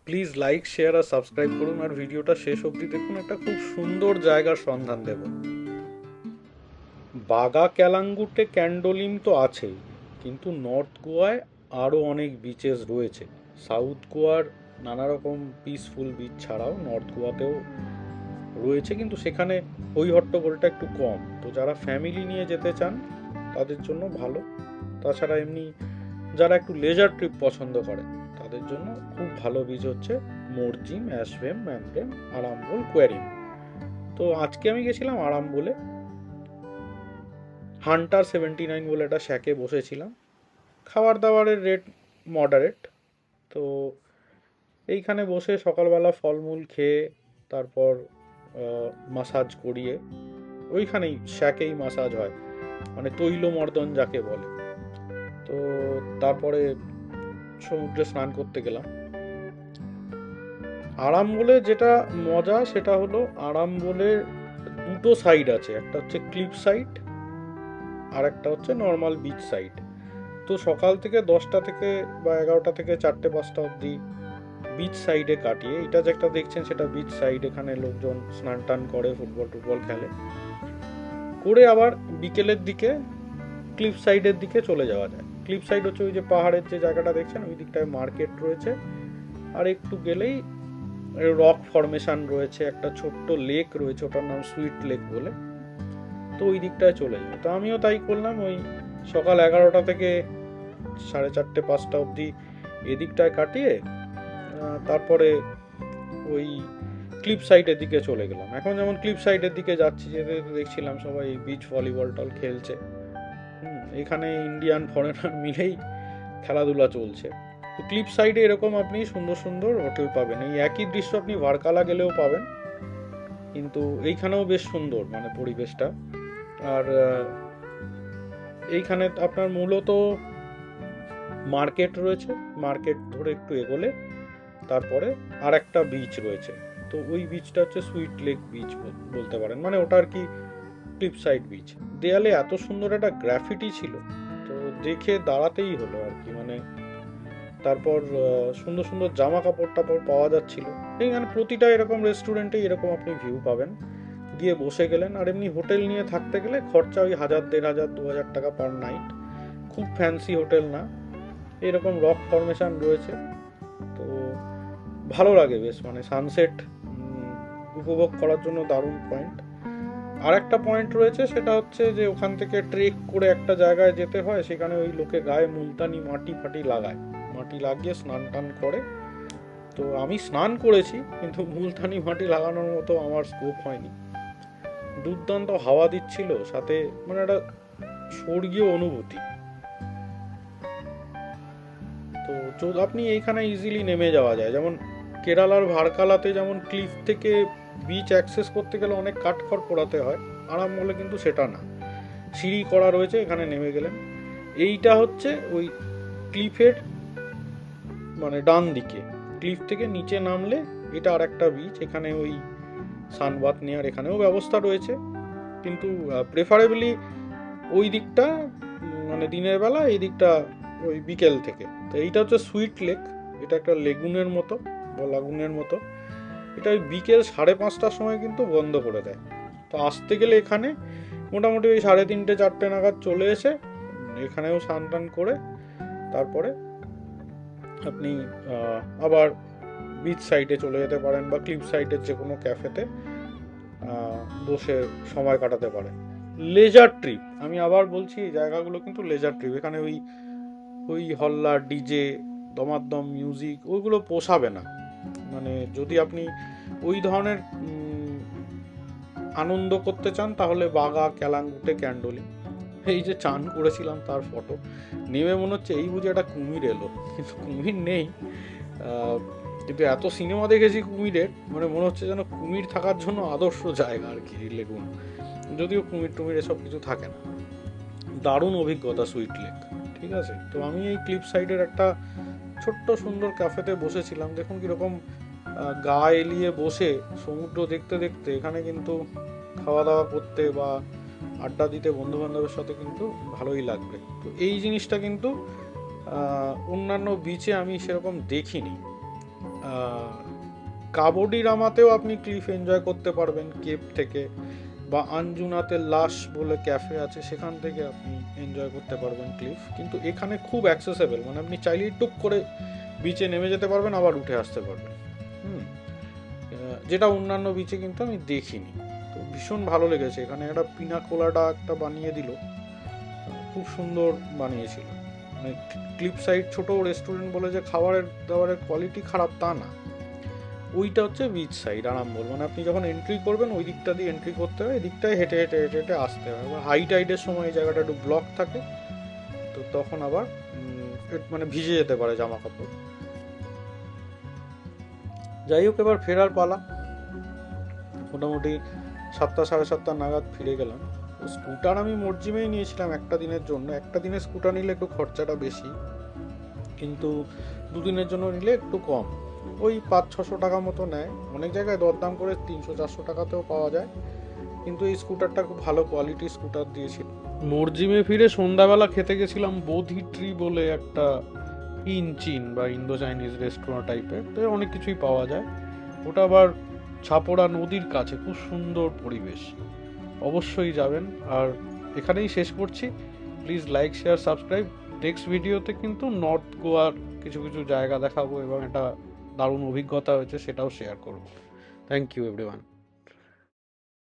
Please like, share আর subscribe করুন, আর ভিডিওটা শেষ অবধি দেখুন। একটা খুব সুন্দর জায়গার সন্ধান দেব। বাগা ক্যালাঙ্গুটে ক্যান্ডোলিম তো আছেই, কিন্তু নর্থ গোয়ায় আরও অনেক বিচেস রয়েছে। সাউথ গোয়ার নানা রকম পিসফুল বিচ ছাড়াও নর্থ গোয়াতেও রয়েছে, কিন্তু সেখানে ওই হট্টগোলটা একটু কম। তো যারা ফ্যামিলি নিয়ে যেতে চান তাদের জন্য ভালো। তাছাড়া এমনি যারা একটু লেজার ট্রিপ পছন্দ করে তাদের জন্য খুব ভালো বিচ হচ্ছে মরজিম, অ্যাশভেম, ম্যামব্রেম, আরাম্বল, কোয়ারিম। তো আজকে আমি গেছিলাম আরাম্বলে। হান্টার 79 বলে একটা শ্যাকে বসেছিলাম। খাবার দাবারের রেট মডারেট। তো এইখানে বসে সকালবেলা ফলমূল খেয়ে তারপর মাসাজ করিয়ে, ওইখানেই শ্যাকেই মাসাজ হয়, মানে তৈলমর্দন যাকে বলে। তো তারপরে সমুদ্রে স্নান করতে গেলাম। আরাম্বলে যেটা মজা সেটা হলো, আরাম্বলে দুটো সাইড আছে, একটা হচ্ছে ক্লিফ সাইড আর একটা হচ্ছে নর্মাল বিচ সাইড। তো সকাল থেকে 10টা থেকে বা 11টা থেকে 4টে 5টা অবধি বিচ সাইডে কাটিয়ে, এটা যেটা দেখছেন সেটা বিচ সাইড। এখানে লোকজন স্নান টান করে, ফুটবল টুটবল খেলে, করে আবার বিকেলের দিকে ক্লিফ সাইডের দিকে চলে যাওয়া যায়। ক্লিফ সাইড হচ্ছে ওই যে পাহাড়ের যে জায়গাটা দেখছেন, ওই দিকটায় মার্কেট রয়েছে, আর একটু গেলেই রক ফরমেশন রয়েছে, একটা ছোট্ট লেক রয়েছে, ওটার নাম সুইট লেক বলে। তো ওই দিকটায় চলে যায়। তো আমিও তাই করলাম, ওই সকাল 11টা থেকে 4:30 5টা অবধি এদিকটায় কাটিয়ে তারপরে ওই ক্লিপ সাইডের দিকে চলে গেলাম। এখন যেমন ক্লিপ সাইডের দিকে যাচ্ছি, যেতে দেখছিলাম সবাই বিচ ভলিবল টল খেলছে। এখানে ইন্ডিয়ান ফরেনার মিলেই খেলাধুলা চলছে। তো ক্লিপ সাইডে এরকম আপনি সুন্দর সুন্দর হোটেল পাবেন। এই একই দৃশ্য আপনি ভার্কালা গেলেও পাবেন, কিন্তু এইখানেও বেশ সুন্দর মানে পরিবেশটা। আর এইখানে আপনার মূলত মার্কেট রয়েছে, মার্কেট ধরে একটু এগোলে তারপরে আর একটা বিচ রয়েছে। তো ওই বিচটা হচ্ছে সুইট লেক বিচ বলতে পারেন, মানে ওটা আর কি ক্লিপ সাইড বিচ। দেয়ালে এত সুন্দর একটা গ্রাফিটি ছিল, তো দেখে দাঁড়াতেই হলো আর কি। মানে তারপর সুন্দর সুন্দর জামা কাপড় টাপড় পাওয়া যাচ্ছিল। এইখানে প্রতিটা এরকম রেস্টুরেন্টে এরকম আপনি ভিউ পাবেন। গিয়ে বসে গেলেন। আর এমনি হোটেল নিয়ে থাকতে গেলে খরচা ওই 1000 1500 2,000 টাকা পার নাইট। খুব ফ্যান্সি হোটেল না, এরকম রক ফরমেশন রয়েছে। তো ভালো লাগে বেশ, মানে সানসেট উপভোগ করার জন্য দারুণ পয়েন্ট। আর একটা পয়েন্ট রয়েছে, সেটা হচ্ছে যে ওখান থেকে ট্রেক করে একটা জায়গায় যেতে হয়, সেখানে ওই লোকে গায়ে মুলতানি মাটি ফাটি লাগায়, মাটি লাগিয়ে স্নান টান করে। তো আমি স্নান করেছি, কিন্তু মুলতানি মাটি লাগানোর মতো আমার স্কোপ হয়নি। দুর্দান্ত হাওয়া দিচ্ছিল সাথে, মানে একটা স্বর্গীয় অনুভূতি। তো আপনি এইখানে ইজিলি নেমে যাওয়া যায়। যেমন কেরালার ভার্কালাতে যেমন ক্লিফ থেকে বিচ অ্যাক্সেস করতে গেলে অনেক কাঠখড় পোড়াতে হয়, আরাম বলে কিন্তু সেটা না, সিঁড়ি করা রয়েছে, এখানে নেমে গেলেন। এইটা হচ্ছে ওই ক্লিফের মানে ডান দিকে, ক্লিফ থেকে নিচে নামলে এটা আর একটা বিচ। এখানে ওই সানবাথ নেওয়ার এখানেও ব্যবস্থা রয়েছে, কিন্তু প্রেফারেবলি ওই দিকটা মানে দিনের বেলা, এই দিকটা ওই বিকেল থেকে। তো এইটা হচ্ছে সুইট লেক, এটা একটা লেগুনের মতো বা লাগুনের মতো। এটা ওই বিকেল 5:30টার সময় কিন্তু বন্ধ করে দেয়। তো আসতে গেলে এখানে মোটামুটি ওই 3:30 4টে নাগাদ চলে এসে এখানেও স্নান টান করে তারপরে আপনি আবার বিচ সাইডে চলে যেতে পারেন, বা ক্লিপ সাইডের যে কোনো ক্যাফেতে বসে সময় কাটাতে পারেন। লেজার ট্রিপ, আমি আবার বলছি, এই জায়গাগুলো কিন্তু লেজার ট্রিপ। এখানে ওই ওই হল্লা ডিজে দমাদ্দম মিউজিক ওইগুলো পোষাবে না। মানে যদি আপনি ওই ধরনের আনন্দ করতে চান, তাহলে বাগা, ক্যালাঙ্গুটে, ক্যান্ডোলি। এই যে চান করেছিলাম তার ফটো, নেমে মনে হচ্ছে এই বুঝে একটা কুমির এলো, কিন্তু কুমির নেই। কিন্তু এত সিনেমা দেখেছি কুমিরের, মানে মনে হচ্ছে যেন কুমির থাকার জন্য আদর্শ জায়গা আর কি লেগুন। যদিও কুমির টুমির এসব কিছু থাকে না। দারুণ অভিজ্ঞতা সুইট লেক। ঠিক আছে, তো আমি এই ক্লিপ সাইডের একটা ছোট্ট সুন্দর ক্যাফেতে বসেছিলাম। দেখুন কীরকম গা এলিয়ে বসে সমুদ্র দেখতে দেখতে এখানে কিন্তু খাওয়া দাওয়া করতে বা আড্ডা দিতে বন্ধু বান্ধবের সাথে কিন্তু ভালোই লাগবে। তো এই জিনিসটা কিন্তু অন্যান্য বিচে আমি সেরকম দেখিনি। কাবোডিরামাতেও আপনি ক্লিফ এনজয় করতে পারবেন কেপ থেকে, বা আঞ্জুনাতে লাশ বলে ক্যাফে আছে, সেখান থেকে আপনি এনজয় করতে পারবেন ক্লিফ। কিন্তু এখানে খুব অ্যাক্সেসেবল, মানে আপনি চাইলেই টুক করে বিচে নেমে যেতে পারবেন, আবার উঠে আসতে পারবেন। যেটা অন্যান্য বিচে কিন্তু আমি দেখিনি। তো ভীষণ ভালো লেগেছে। এখানে একটা পিনাকোলাডা একটা বানিয়ে দিল, খুব সুন্দর বানিয়েছিল। মানে ক্লিফ সাইড ছোট রেস্টুরেন্ট বলে যে খাবারের দাবারের কোয়ালিটি খারাপ তা না, ওইটা হচ্ছে বিচ সাইড আরামবাগ। মানে আপনি যখন এন্ট্রি করবেন ওই দিকটা দিয়ে এন্ট্রি করতে হয়, এদিকটায় হেঁটে হেঁটে হেঁটে হেঁটে আসতে হয়। আবার হাই টাইডের সময় এই জায়গাটা একটু ব্লক থাকে, তো তখন আবার মানে ভিজে যেতে পারে জামা কাপড়। যাই হোক, এবার ফেরার পালা। মোটামুটি 7টা সাড়ে 7টা নাগাদ ফিরে গেলাম। স্কুটার আমি মরজিমেই নিয়েছিলাম একটা দিনের জন্য। একটা দিনের স্কুটার নিলে একটু খরচাটা বেশি, কিন্তু দুদিনের জন্য নিলে একটু কম, ওই 500-600 টাকা মতো নেয়। অনেক জায়গায় দরদাম করে 300-400 টাকাতেও পাওয়া যায়, কিন্তু এই স্কুটারটা খুব ভালো কোয়ালিটির স্কুটার দিয়েছিল। মরজিমে ফিরে সন্ধ্যাবেলা খেতে গেছিলাম বোধি ট্রি বলে একটা চীন বা ইন্দো চাইনিজ রেস্টুরেন্ট টাইপের, তো অনেক কিছুই পাওয়া যায়। ওটা আবার ছাপড়া নদীর কাছে, খুব সুন্দর পরিবেশ, অবশ্যই যাবেন। আর এখানেই শেষ করছি। Please like, share, subscribe. Next ভিডিওতে কিন্তু নর্থ গোয়ার কিছু কিছু জায়গা দেখাবো এবং একটা দারুণ অভিজ্ঞতা হয়েছে সেটাও শেয়ার করব। Thank you everyone.